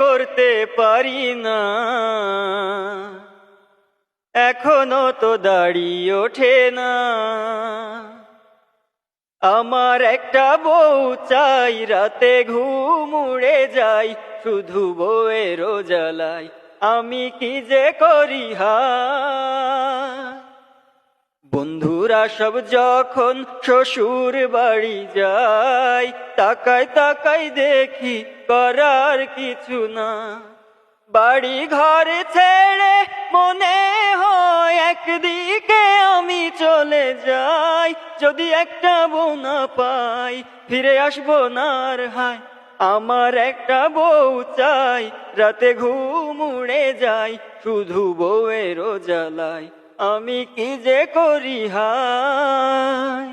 করতে পারি না, এখনো তো দাড়ি ওঠে না। আমার একটা বউ চাই, রাতে ঘুম উড়ে যাই, শুধু বউয়ের জ্বালাই আমি কি যে করি হায়। বন্ধুরা সব যখন শ্বশুর বাড়ি যায়, তাকাই তাকাই দেখি করার কিছু না। বাড়ি ঘর ছেড়ে মনে হয় একদিকে আমি চলে যাই, যদি একটা বউ না পাই ফিরে আসবো না আর হায়। আমার একটা বউ চাই, রাতে ঘুম উড়ে যায়, শুধু বউয়ের জ্বালাই আমি কি যে করি হায়।